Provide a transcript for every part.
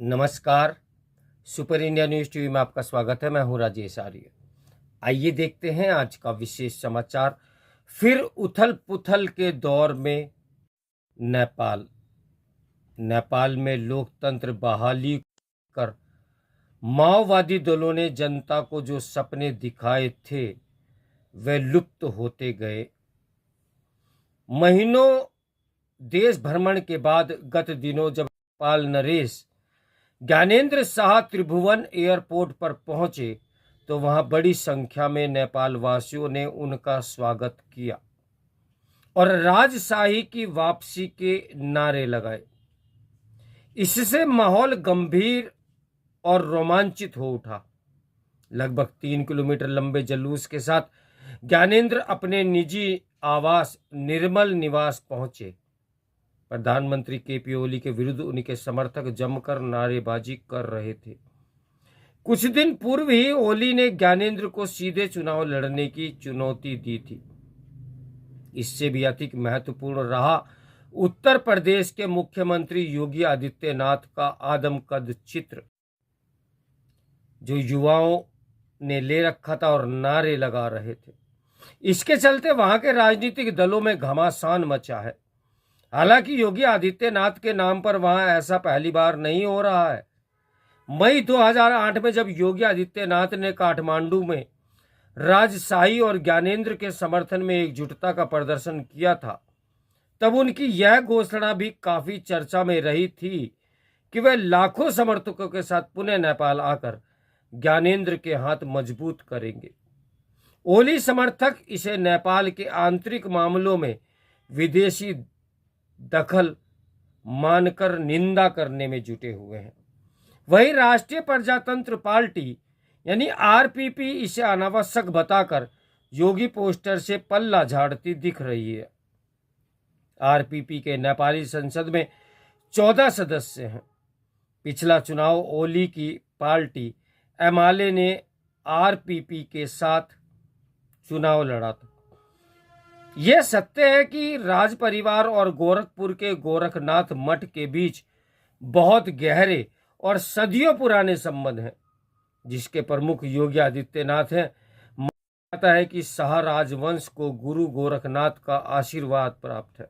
नमस्कार। Super India news TV में आपका स्वागत है। मैं हूं राजेश आर्य। आइए देखते हैं आज का विशेष समाचार। फिर उथल पुथल के दौर में नेपाल में लोकतंत्र बहाली कर माओवादी दलों ने जनता को जो सपने दिखाए थे वे लुप्त होते गए। महीनों देश भ्रमण के बाद गत दिनों जब नेपाल नरेश ज्ञानेंद्र शाह त्रिभुवन एयरपोर्ट पर पहुंचे तो वहां बड़ी संख्या में नेपाल वासियों ने उनका स्वागत किया और राजशाही की वापसी के नारे लगाए। इससे माहौल गंभीर और रोमांचित हो उठा। लगभग 3 किलोमीटर लंबे जुलूस के साथ ज्ञानेंद्र अपने निजी आवास निर्मल निवास पहुंचे। प्रधानमंत्री केपी ओली के विरुद्ध उनके समर्थक जमकर नारेबाजी कर रहे थे। कुछ दिन पूर्व ही ओली ने ज्ञानेंद्र को सीधे चुनाव लड़ने की चुनौती दी थी। इससे भी अधिक महत्वपूर्ण रहा उत्तर प्रदेश के मुख्यमंत्री योगी आदित्यनाथ का आदमकद चित्र जो युवाओं ने ले रखा था और नारे लगा रहे थे। इसके चलते वहां के राजनीतिक दलों में घमासान मचा है। हालांकि योगी आदित्यनाथ के नाम पर वहां ऐसा पहली बार नहीं हो रहा है। मई 2008 में जब योगी आदित्यनाथ ने काठमांडू में राजशाही और ज्ञानेंद्र के समर्थन में एकजुटता का प्रदर्शन किया था, तब उनकी यह घोषणा भी काफी चर्चा में रही थी कि वे लाखों समर्थकों के साथ पुनः नेपाल आकर ज्ञानेंद्र के हाथ मजबूत करेंगे। ओली समर्थक इसे नेपाल के आंतरिक मामलों में विदेशी दखल मानकर निंदा करने में जुटे हुए हैं। वहीं राष्ट्रीय प्रजातंत्र पार्टी यानी आरपीपी इसे अनावश्यक बताकर योगी पोस्टर से पल्ला झाड़ती दिख रही है। आरपीपी के नेपाली संसद में 14 सदस्य हैं। पिछला चुनाव ओली की पार्टी एमाले ने आरपीपी के साथ चुनाव लड़ा था। यह सत्य है कि राज परिवार और गोरखपुर के गोरखनाथ मठ के बीच बहुत गहरे और सदियों पुराने संबंध हैं, जिसके प्रमुख योगी आदित्यनाथ हैं। माना जाता है कि शाह राजवंश को गुरु गोरखनाथ का आशीर्वाद प्राप्त है।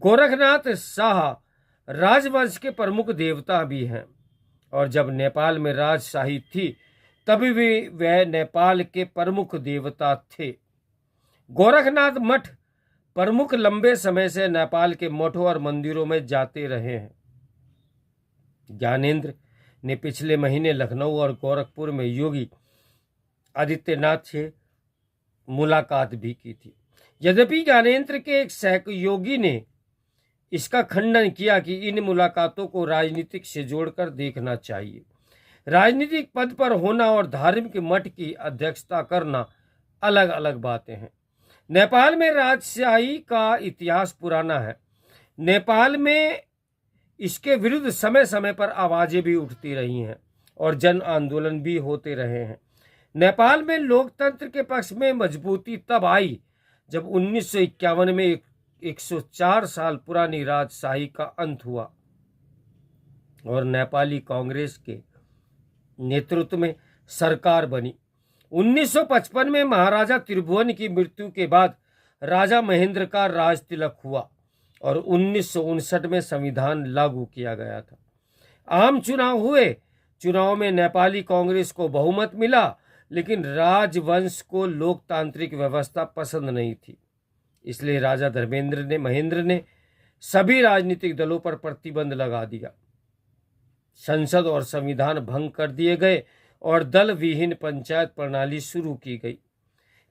गोरखनाथ शाह राजवंश के प्रमुख देवता भी हैं और जब नेपाल में राजशाही थी तभी भी वह नेपाल के प्रमुख देवता थे। गोरखनाथ मठ प्रमुख लंबे समय से नेपाल के मठों और मंदिरों में जाते रहे हैं। ज्ञानेंद्र ने पिछले महीने लखनऊ और गोरखपुर में योगी आदित्यनाथ से मुलाकात भी की थी। यद्यपि ज्ञानेंद्र के एक सहयोगी ने इसका खंडन किया कि इन मुलाकातों को राजनीतिक से जोड़कर देखना चाहिए। राजनीतिक पद पर होना और धार्मिक मठ की अध्यक्षता करना अलग अलग बातें हैं। नेपाल में राजशाही का इतिहास पुराना है। नेपाल में इसके विरुद्ध समय समय पर आवाजें भी उठती रही हैं और जन आंदोलन भी होते रहे हैं। नेपाल में लोकतंत्र के पक्ष में मजबूती तब आई जब 1951 में 104 साल पुरानी राजशाही का अंत हुआ और नेपाली कांग्रेस के नेतृत्व में सरकार बनी। 1955 में महाराजा त्रिभुवन की मृत्यु के बाद राजा महेंद्र का राज तिलक हुआ और 1959 में संविधान लागू किया गया था। आम चुनाव हुए। चुनाव में नेपाली कांग्रेस को बहुमत मिला, लेकिन राजवंश को लोकतांत्रिक व्यवस्था पसंद नहीं थी। इसलिए राजा महेंद्र ने सभी राजनीतिक दलों पर प्रतिबंध लगा दिया। संसद और संविधान भंग कर दिए गए और दल विहीन पंचायत प्रणाली शुरू की गई।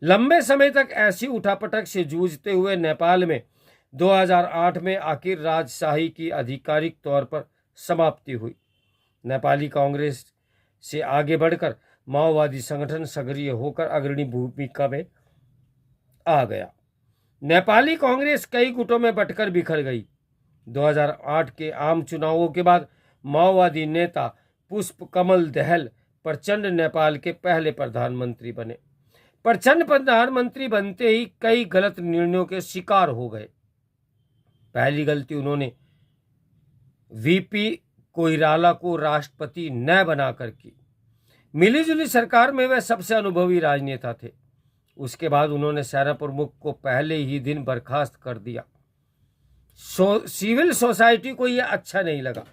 लंबे समय तक ऐसी उठापटक से जूझते हुए नेपाल में 2008 में आखिर राजशाही की आधिकारिक तौर पर समाप्ति हुई। नेपाली कांग्रेस से आगे बढ़कर माओवादी संगठन सक्रिय होकर अग्रणी भूमिका में आ गया। नेपाली कांग्रेस कई गुटों में बंटकर बिखर गई। 2008 के आम चुनावों के बाद माओवादी नेता पुष्प कमल दहल प्रचंड नेपाल के पहले प्रधानमंत्री बने। प्रचंड प्रधानमंत्री बनते ही कई गलत निर्णयों के शिकार हो गए। पहली गलती उन्होंने वीपी कोइराला को राष्ट्रपति न बनाकर की। मिलीजुली सरकार में वह सबसे अनुभवी राजनेता थे। उसके बाद उन्होंने सेना प्रमुख को पहले ही दिन बर्खास्त कर दिया। सिविल सोसाइटी को यह अच्छा नहीं लगा।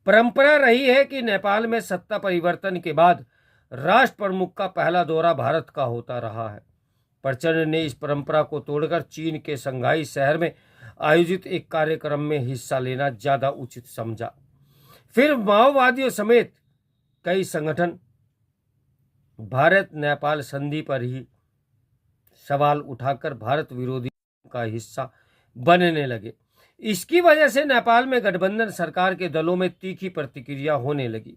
परंपरा रही है कि नेपाल में सत्ता परिवर्तन के बाद राष्ट्र प्रमुख का पहला दौरा भारत का होता रहा है। प्रचंड ने इस परंपरा को तोड़कर चीन के शंघाई शहर में आयोजित एक कार्यक्रम में हिस्सा लेना ज्यादा उचित समझा। फिर माओवादियों समेत कई संगठन भारत नेपाल संधि पर ही सवाल उठाकर भारत विरोधी का हिस्सा बनने लगे। इसकी वजह से नेपाल में गठबंधन सरकार के दलों में तीखी प्रतिक्रिया होने लगी।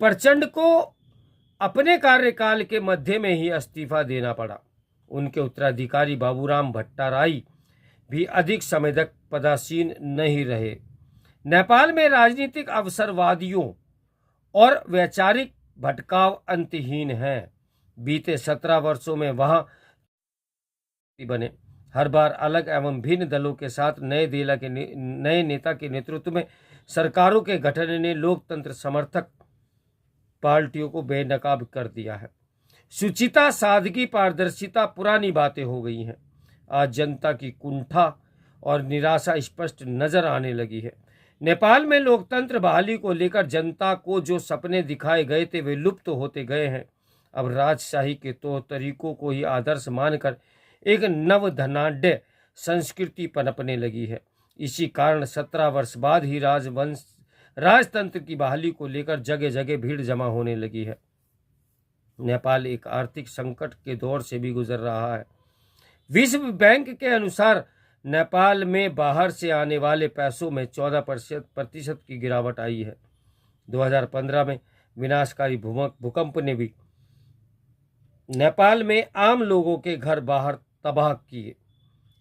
प्रचंड को अपने कार्यकाल के मध्य में ही इस्तीफा देना पड़ा। उनके उत्तराधिकारी बाबूराम भट्टाराई भी अधिक समय तक पदासीन नहीं रहे। नेपाल में राजनीतिक अवसरवादियों और वैचारिक भटकाव अंतहीन है। बीते 17 वर्षों में वहां बने हर बार अलग एवं भिन्न दलों के साथ नए नेता के नेतृत्व में सरकारों के गठन ने लोकतंत्र समर्थक पार्टियों को बेनकाब कर दिया है। शुचिता, सादगी, पारदर्शिता पुरानी बातें हो गई हैं। आज जनता की कुंठा और निराशा स्पष्ट नजर आने लगी है। नेपाल में लोकतंत्र बहाली को लेकर जनता को जो सपने दिखाए गए थे वे लुप्त होते गए हैं। अब राजशाही के तौर तरीकों को ही आदर्श मानकर एक नवधनाढ्य संस्कृति पनपने लगी है। इसी कारण 17 वर्ष बाद ही राजतंत्र की बहाली को लेकर जगह जगह भीड़ जमा होने लगी है। नेपाल एक आर्थिक संकट के दौर से भी गुजर रहा है। विश्व बैंक के अनुसार नेपाल में बाहर से आने वाले पैसों में 14% की गिरावट आई है। 2015 में विनाशकारी भूकंप ने भी नेपाल में आम लोगों के घर बाहर तबाह किए।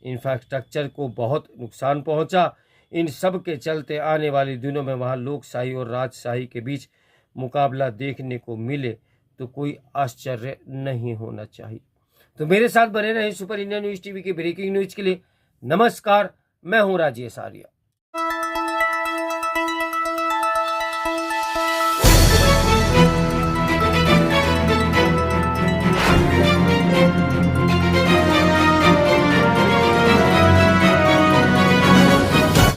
इंफ्रास्ट्रक्चर को बहुत नुकसान पहुंचा। इन सब के चलते आने वाले दिनों में वहां लोकशाही और राजशाही के बीच मुकाबला देखने को मिले तो कोई आश्चर्य नहीं होना चाहिए। तो मेरे साथ बने रहें सुपर इंडिया न्यूज़ टीवी के ब्रेकिंग न्यूज के लिए। नमस्कार, मैं हूं राजेश आर्या।